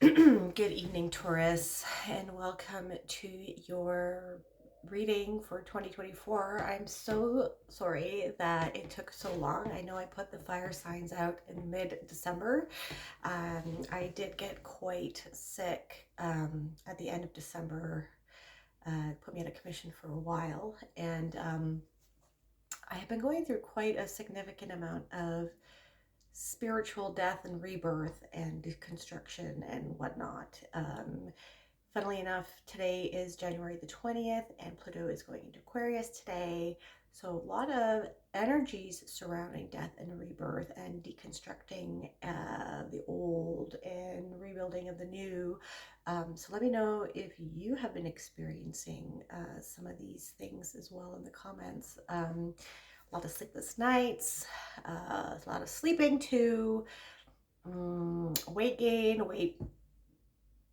Good evening, Taurus, and welcome to your reading for 2024. I'm so sorry that it took so long. I know I put the fire signs out in mid-December. I did get quite sick at the end of December. Put me on a commission for a while, and I have been going through quite a significant amount of spiritual death and rebirth and deconstruction and whatnot. Funnily enough, today is January the 20th, and Pluto is going into Aquarius today. So, a lot of energies surrounding death and rebirth and deconstructing the old and rebuilding of the new. So, let me know if you have been experiencing some of these things as well in the comments. A lot of sleepless nights, a lot of sleeping too, weight gain, weight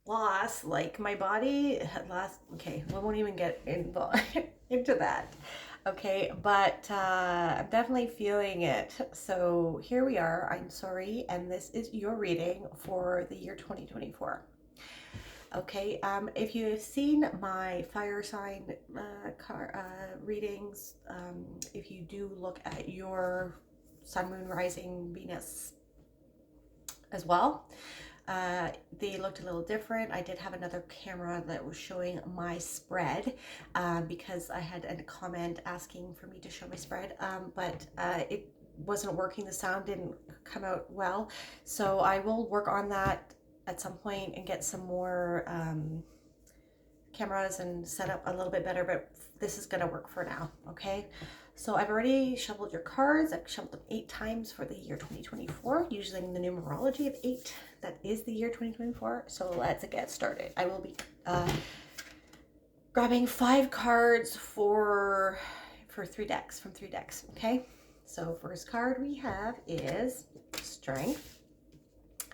loss. Like my body had lost. Okay, we won't even get involved into that. Okay, but I'm definitely feeling it. So here we are. I'm sorry, and this is your reading for the year 2024. Okay, if you have seen my fire sign readings, if you do look at your sun, moon, rising, Venus as well, they looked a little different. I did have another camera that was showing my spread because I had a comment asking for me to show my spread, but it wasn't working. The sound didn't come out well. So I will work on that at some point and get some more cameras and set up a little bit better, but this is going to work for now. Okay, so I've already shuffled your cards. I've shuffled them 8 times for the year 2024 using the numerology of 8. That is the year 2024. So let's get started. I will be grabbing 5 cards for 3 decks, from 3 decks. Okay, so first card we have is Strength.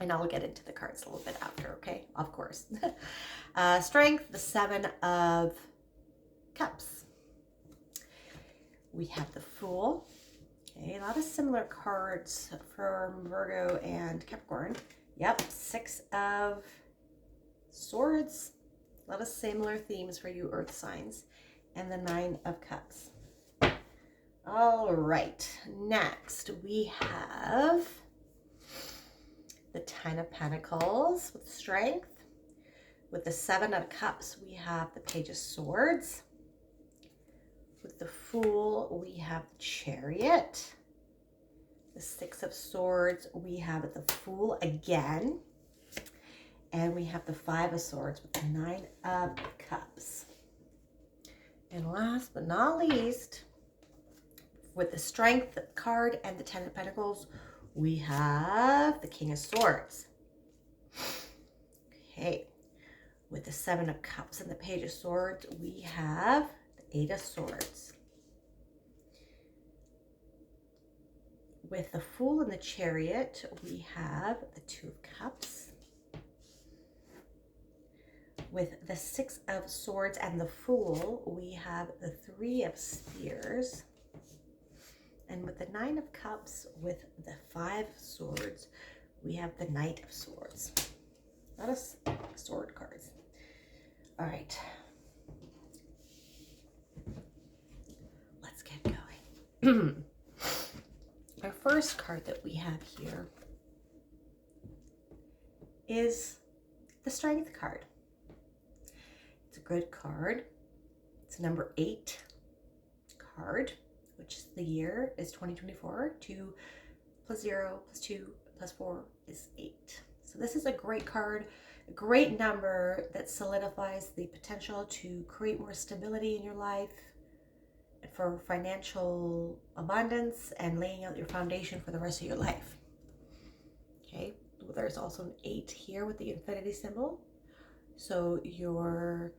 And I'll get into the cards a little bit after, okay? Of course. Strength, the 7 of Cups. We have the Fool. Okay, a lot of similar cards from Virgo and Capricorn. Yep, 6 of Swords. A lot of similar themes for you Earth signs. And the 9 of Cups. All right, next we have the 10 of Pentacles with Strength. With the 7 of Cups, we have the Page of Swords. With the Fool, we have the Chariot. The 6 of Swords, we have the Fool again. And we have the 5 of Swords with the 9 of Cups. And last but not least, with the Strength card and the 10 of Pentacles, we have the King of Swords. Okay, with the 7 of Cups and the Page of Swords, we have the 8 of Swords. With the Fool and the Chariot, we have the 2 of Cups. With the 6 of Swords and the Fool, we have the 3 of Spears. And with the 9 of Cups, with the 5 of Swords, we have the Knight of Swords. A lot of sword cards. All right. Let's get going. Our first card that we have here is the Strength card. It's a good card. It's number 8 card, which is the year is 2024. 2 plus 0 plus 2 plus 4 is 8. So this is a great card, a great number that solidifies the potential to create more stability in your life for financial abundance and laying out your foundation for the rest of your life. Okay, there's also an 8 here with the infinity symbol. So your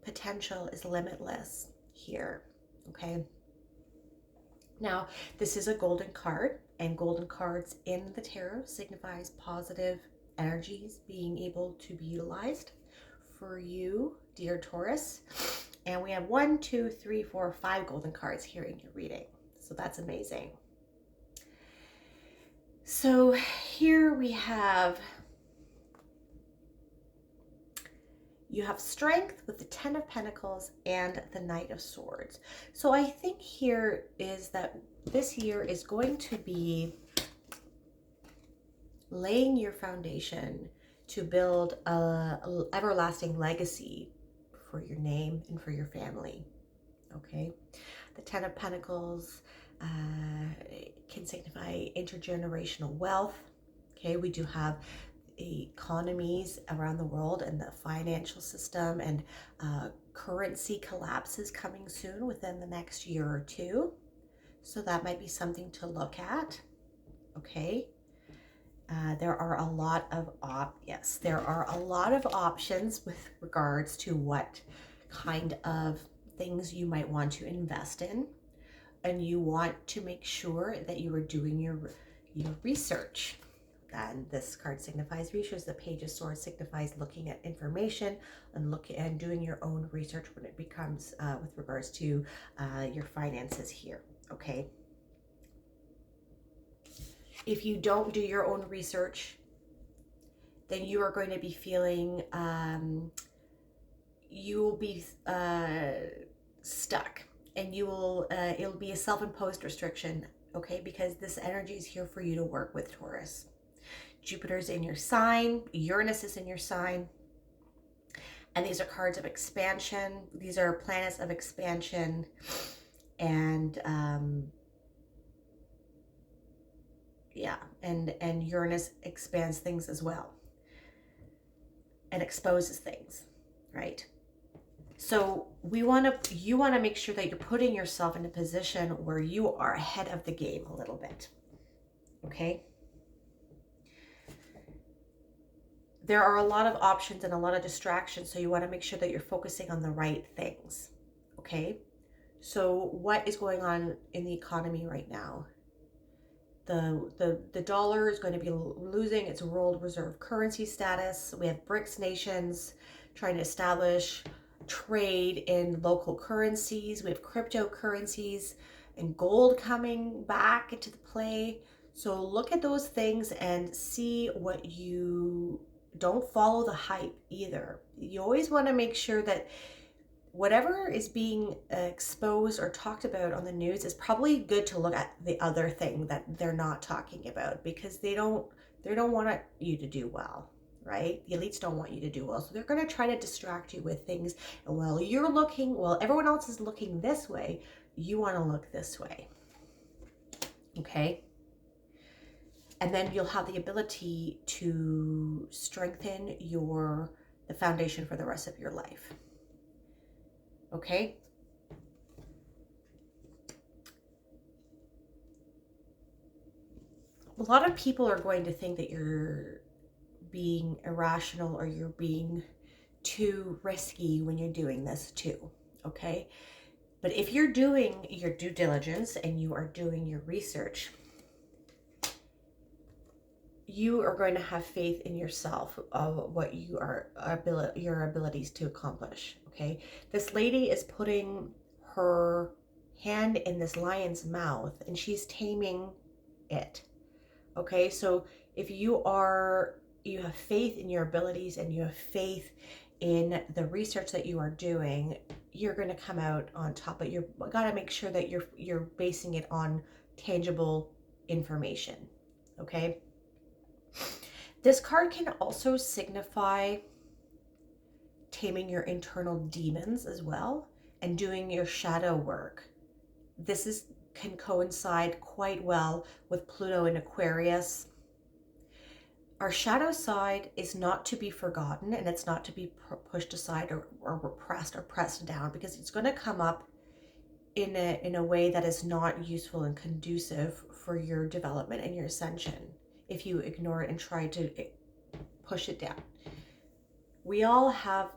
potential is limitless here. Okay. Now, this is a golden card, and golden cards in the tarot signifies positive energies being able to be utilized for you, dear Taurus. And we have 1, 2, 3, 4, 5 golden cards here in your reading. So that's amazing. So here we have You have strength with the Ten of Pentacles and the Knight of Swords. So I think here is that this year is going to be laying your foundation to build a everlasting legacy for your name and for your family. Okay, the Ten of Pentacles can signify intergenerational wealth. Okay, we do have economies around the world and the financial system and currency collapses coming soon within the next year or two. So that might be something to look at. Okay. There are a lot of options with regards to what kind of things you might want to invest in, and you want to make sure that you are doing your research. And this card signifies research. The Page of Swords signifies looking at information and doing your own research when it becomes with regards to your finances here. Okay. If you don't do your own research, then you are going to be feeling, you will be stuck, and you will, it'll be a self-imposed restriction, okay? Because this energy is here for you to work with, Taurus. Jupiter's in your sign, Uranus is in your sign, and these are cards of expansion. These are planets of expansion, and yeah, and Uranus expands things as well and exposes things, right? So you want to make sure that you're putting yourself in a position where you are ahead of the game a little bit. Okay? There are a lot of options and a lot of distractions, so you want to make sure that you're focusing on the right things. Okay? So what is going on in the economy right now? The dollar is going to be losing its world reserve currency status. We have BRICS nations trying to establish trade in local currencies. We have cryptocurrencies and gold coming back into the play. So look at those things and see what you don't follow the hype either. You always want to make sure that whatever is being exposed or talked about on the news is probably good to look at the other thing that they're not talking about, because they don't want you to do well, right? The elites don't want you to do well. So they're going to try to distract you with things. And while everyone else is looking this way, you want to look this way. Okay? And then you'll have the ability to strengthen the foundation for the rest of your life. Okay? A lot of people are going to think that you're being irrational or you're being too risky when you're doing this too. Okay? But if you're doing your due diligence and you are doing your research, you are going to have faith in yourself of what your abilities to accomplish. Okay, this lady is putting her hand in this lion's mouth and she's taming it. Okay, so if you have faith in your abilities and you have faith in the research that you are doing, you're going to come out on top. But you've got to make sure that you're basing it on tangible information. Okay. This card can also signify taming your internal demons as well and doing your shadow work. This can coincide quite well with Pluto in Aquarius. Our shadow side is not to be forgotten, and it's not to be pushed aside or repressed or pressed down, because it's going to come up in a way that is not useful and conducive for your development and your ascension if you ignore it and try to push it down. We all have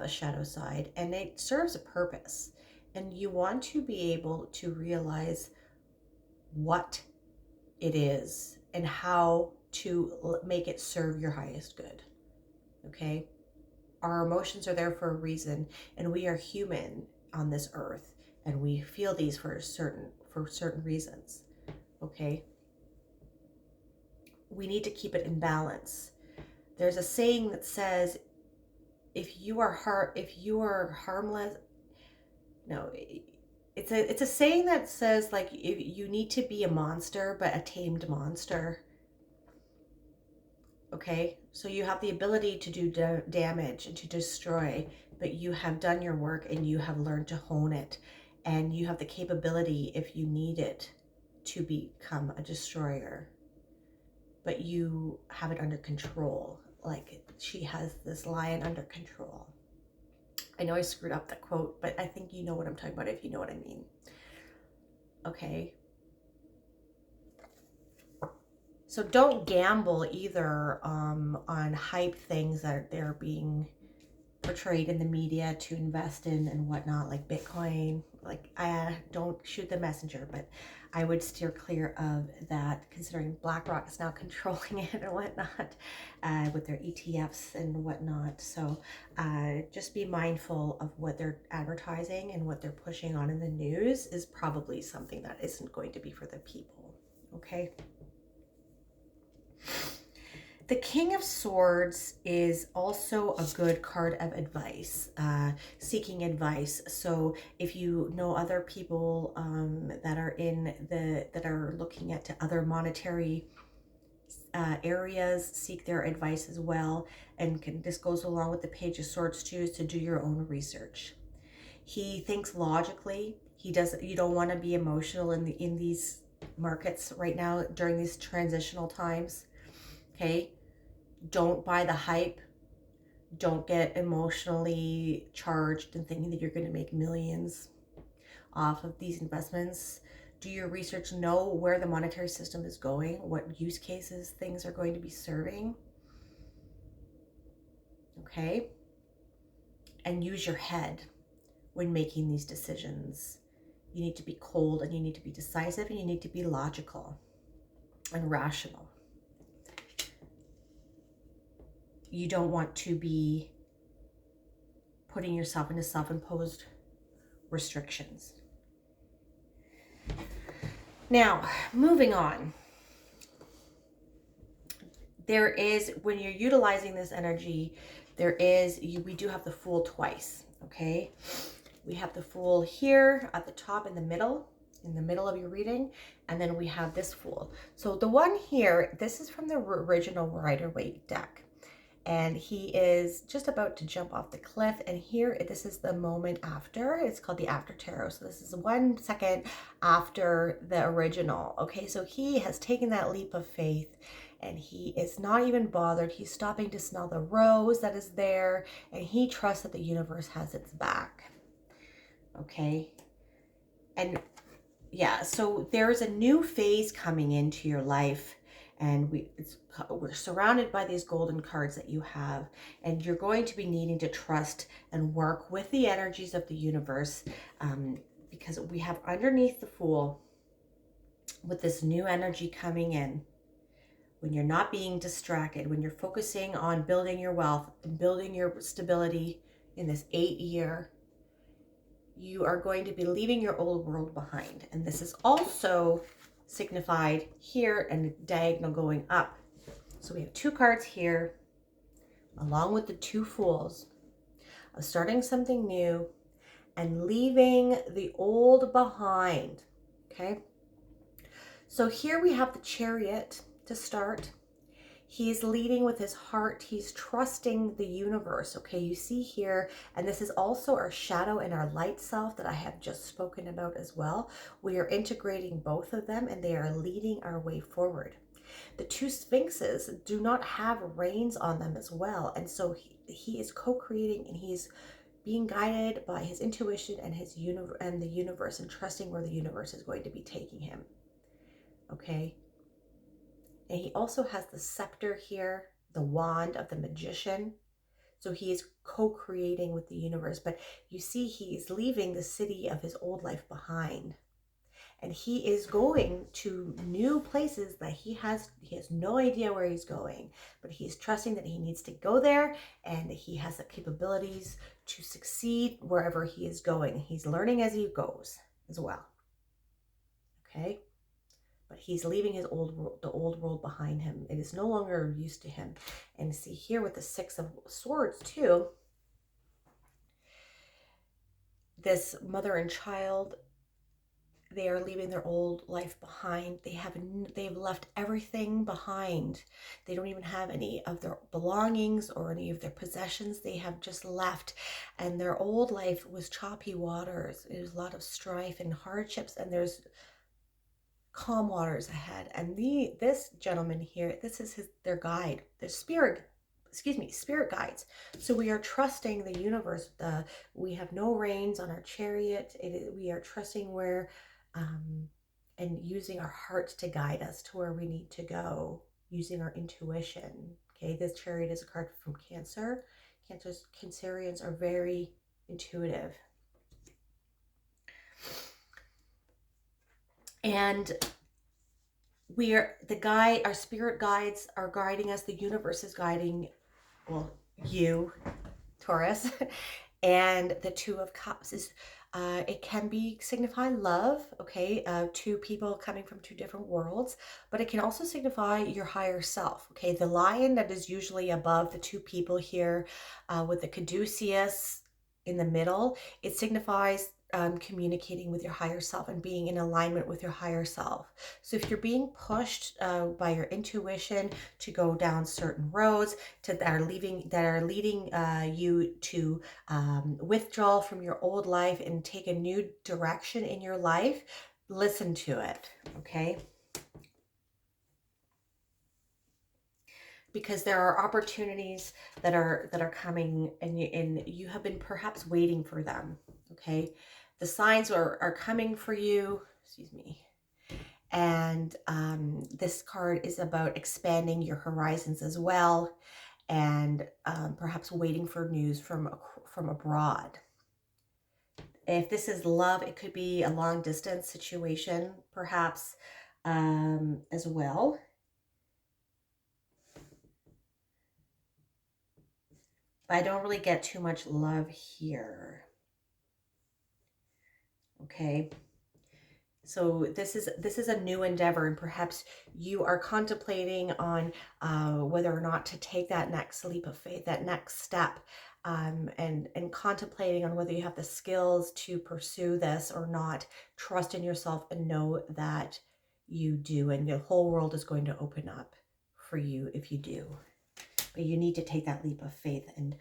a shadow side, and it serves a purpose, and you want to be able to realize what it is and how to make it serve your highest good. Okay? Our emotions are there for a reason, and we are human on this earth, and we feel these for certain reasons. Okay? We need to keep it in balance. There's a saying that says, if you are harmless, no, it's a saying that says, like, if you need to be a monster, but a tamed monster. Okay, so you have the ability to do damage and to destroy, but you have done your work and you have learned to hone it, and you have the capability, if you need it, to become a destroyer, but you have it under control. Like, she has this lion under control. I know I screwed up that quote, but I think you know what I'm talking about, if you know what I mean. Okay. So don't gamble either on hype things that they're being portrayed in the media to invest in and whatnot, like Bitcoin. Like, I don't shoot the messenger, but I would steer clear of that, considering BlackRock is now controlling it and whatnot, with their ETFs and whatnot. So just be mindful of what they're advertising, and what they're pushing on in the news is probably something that isn't going to be for the people. Okay. The King of Swords is also a good card of advice, seeking advice. So if you know other people that are looking at other monetary areas, seek their advice as well. And this goes along with the Page of Swords too, is to do your own research. He thinks logically. You don't want to be emotional in these markets right now during these transitional times. Okay, don't buy the hype. Don't get emotionally charged and thinking that you're going to make millions off of these investments. Do your research, know where the monetary system is going, what use cases things are going to be serving. Okay? And use your head when making these decisions. You need to be cold, and you need to be decisive, and you need to be logical and rational. You don't want to be putting yourself into self-imposed restrictions. Now, moving on. There is, when you're utilizing this energy, we do have the Fool twice, okay? We have the Fool here at the top in the middle of your reading, and then we have this Fool. So the one here, this is from the original Rider-Waite deck. And he is just about to jump off the cliff. And here, this is the moment after. It's called the After Tarot. So this is 1 second after the original. Okay, so he has taken that leap of faith, and he is not even bothered. He's stopping to smell the rose that is there, and he trusts that the universe has its back. Okay, and yeah, so there's a new phase coming into your life, and we're surrounded by these golden cards that you have, and you're going to be needing to trust and work with the energies of the universe, because we have underneath the Fool, with this new energy coming in, when you're not being distracted, when you're focusing on building your wealth and building your stability in this 8-year, you are going to be leaving your old world behind. And this is also signified here and diagonal going up. So we have 2 cards here, along with the 2 Fools, of starting something new and leaving the old behind. Okay. So here we have the Chariot to start. He's leading with his heart. He's trusting the universe. Okay, you see here, and this is also our shadow and our light self that I have just spoken about as well. We are integrating both of them, and they are leading our way forward. The 2 Sphinxes do not have reins on them as well, and so he is co-creating, and he's being guided by his intuition and the universe, and trusting where the universe is going to be taking him. Okay. And he also has the scepter here, the wand of the magician. So he is co-creating with the universe. But you see, he is leaving the city of his old life behind. And he is going to new places that he has no idea where he's going. But he's trusting that he needs to go there, and he has the capabilities to succeed wherever he is going. He's learning as he goes as well. Okay? but he's leaving his the old world behind him. It is no longer used to him. And see here with the Six of Swords too, this mother and child, they are leaving their old life behind. They've left everything behind. They don't even have any of their belongings or any of their possessions. They have just left, and their old life was choppy waters. It was a lot of strife and hardships, and there's calm waters ahead. And this gentleman here, this is their guide, their spirit guides. So we are trusting the universe. We have no reins on our chariot. We are trusting where and using our hearts to guide us to where we need to go, using our intuition. Okay, this chariot is a card from Cancer. Cancerians are very intuitive. And our spirit guides are guiding us. The universe is guiding, well, you, Taurus. And the Two of Cups is, it can signify love, okay, two people coming from two different worlds, but it can also signify your higher self, okay. The lion that is usually above the two people here, with the caduceus in the middle, it signifies communicating with your higher self and being in alignment with your higher self. So if you're being pushed by your intuition to go down certain roads that are leading you to withdraw from your old life and take a new direction in your life, listen to it, okay? Because there are opportunities that are coming, and you have been perhaps waiting for them, okay? The signs are coming for you, excuse me. And this card is about expanding your horizons as well, and perhaps waiting for news from abroad. If this is love, it could be a long distance situation, perhaps, as well. But I don't really get too much love here. Okay. So this is a new endeavor, and perhaps you are contemplating on whether or not to take that next leap of faith, that next step, and contemplating on whether you have the skills to pursue this or not. Trust in yourself and know that you do, and the whole world is going to open up for you if you do. But you need to take that leap of faith and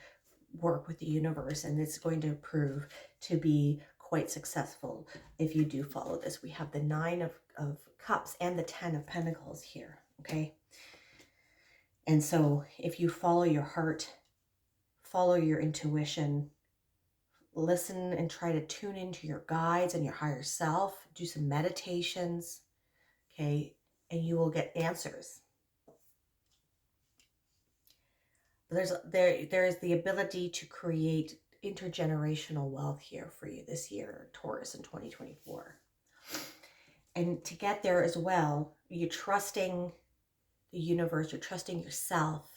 work with the universe, and it's going to prove to be quite successful if you do follow this. We have the Nine of Cups and the Ten of Pentacles here, okay? And so if you follow your heart, follow your intuition, listen and try to tune into your guides and your higher self, do some meditations, okay? And you will get answers. There is the ability to create intergenerational wealth here for you this year, Taurus, in 2024. And to get there as well, you're trusting the universe, you're trusting yourself,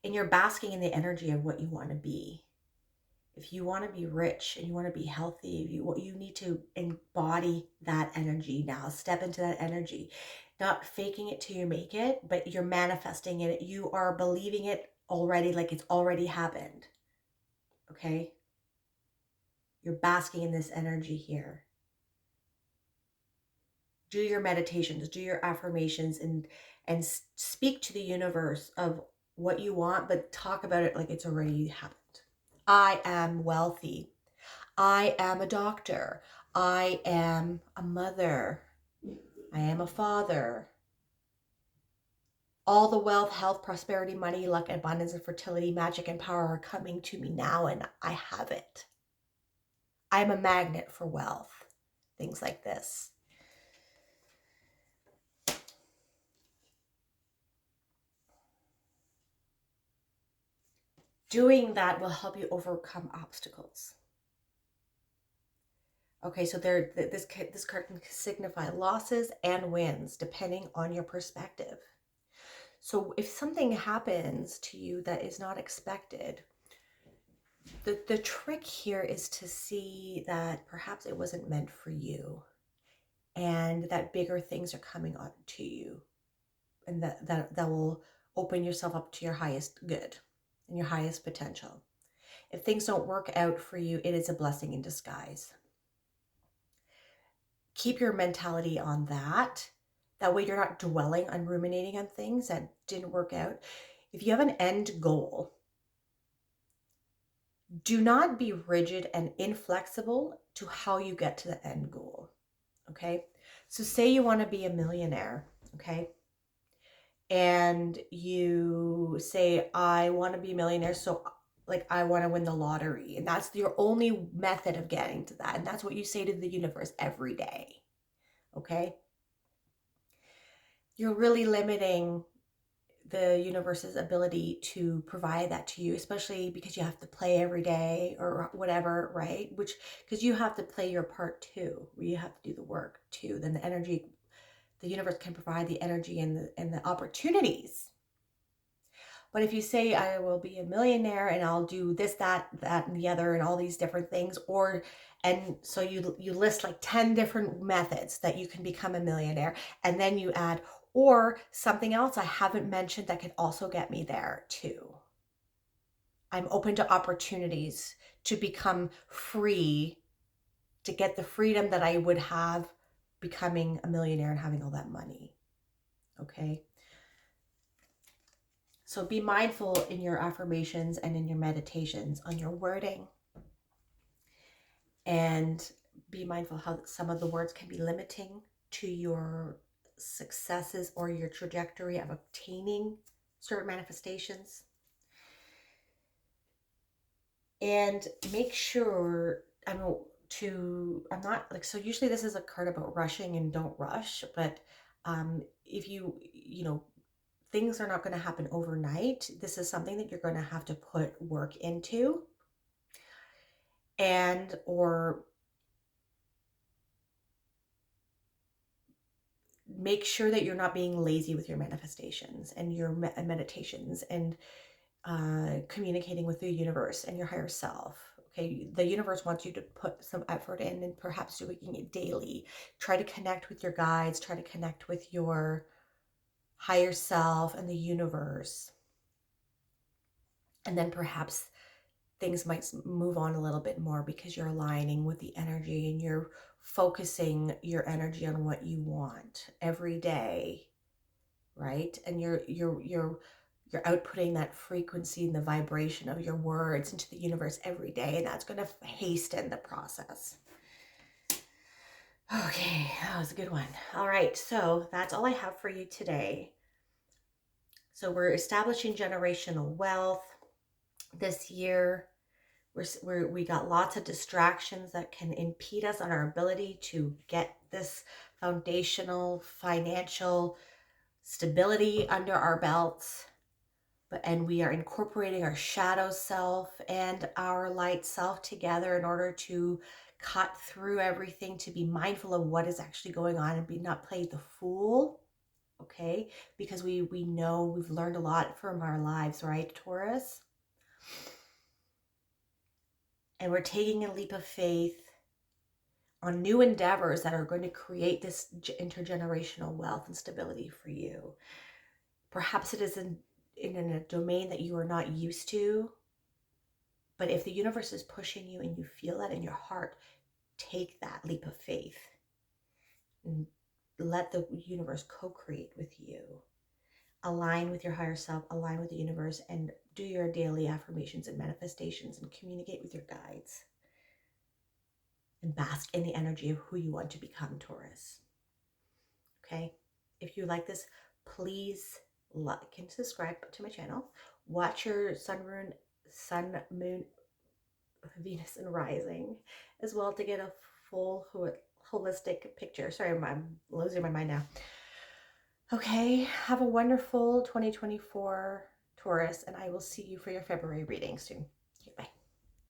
and you're basking in the energy of what you want to be. If you want to be rich and you want to be healthy, you need to embody that energy now. Step into that energy. Not faking it till you make it, but you're manifesting it. You are believing it already, like it's already happened. Okay? You're basking in this energy here. Do your meditations, do your affirmations, and speak to the universe of what you want, but talk about it like it's already happened. I am wealthy. I am a doctor. I am a mother. I am a father. All the wealth, health, prosperity, money, luck, abundance, and fertility, magic, and power are coming to me now, and I have it. I'm a magnet for wealth. Things like this. Doing that will help you overcome obstacles. Okay, so this card can signify losses and wins depending on your perspective. So if something happens to you that is not expected, the trick here is to see that perhaps it wasn't meant for you. and that bigger things are coming on to you, and that will open yourself up to your highest good and your highest potential. If things don't work out for you, it is a blessing in disguise. Keep your mentality on that. That way you're not dwelling on ruminating on things that didn't work out. If you have an end goal, do not be rigid and inflexible to how you get to the end goal. Okay. So say you want to be a millionaire. Okay. And you say, I want to be a millionaire. So like, I want to win the lottery. And that's your only method of getting to that. And that's what you say to the universe every day. Okay. You're really limiting the universe's ability to provide that to you, especially because you have to play every day or whatever, right? Which, because you have to play your part too, you have to do the work too. Then the energy, the universe can provide the energy and the opportunities. But if you say, I will be a millionaire and I'll do this, that, and the other, and all these different things, and so you list like 10 different methods that you can become a millionaire, and then you add, or something else I haven't mentioned that could also get me there too. I'm open to opportunities to become free, to get the freedom that I would have becoming a millionaire and having all that money. Okay. So be mindful in your affirmations and in your meditations on your wording. And be mindful how some of the words can be limiting to your successes or your trajectory of obtaining certain manifestations. And make sure, I'm not like, so usually this is a card about rushing and don't rush, but if you know, things are not going to happen overnight. This is something that you're going to have to put work into, and or make sure that you're not being lazy with your manifestations and your meditations and communicating with the universe and your higher self. Okay, the universe wants you to put some effort in, and perhaps doing it daily. Try to connect with your guides, try to connect with your higher self and the universe. And then perhaps things might move on a little bit more because you're aligning with the energy and you're focusing your energy on what you want every day, right? And you're outputting that frequency and the vibration of your words into the universe every day, and that's going to hasten the process. Okay, that was a good one. All right, so that's all I have for you today. So we're establishing generational wealth this year. We got lots of distractions that can impede us on our ability to get this foundational financial stability under our belts. And we are incorporating our shadow self and our light self together in order to cut through everything, to be mindful of what is actually going on and not play the fool. Okay, because we know we've learned a lot from our lives, right, Taurus? And we're taking a leap of faith on new endeavors that are going to create this intergenerational wealth and stability for you. Perhaps it is in a domain that you are not used to, but if the universe is pushing you and you feel that in your heart, take that leap of faith and let the universe co-create with you. Align with your higher self, align with the universe, and do your daily affirmations and manifestations and communicate with your guides. And bask in the energy of who you want to become, Taurus. Okay? If you like this, please like and subscribe to my channel. Watch your sun, moon, Venus, and rising as well to get a full holistic picture. Sorry, I'm losing my mind now. Okay, have a wonderful 2024, Taurus, and I will see you for your February reading soon.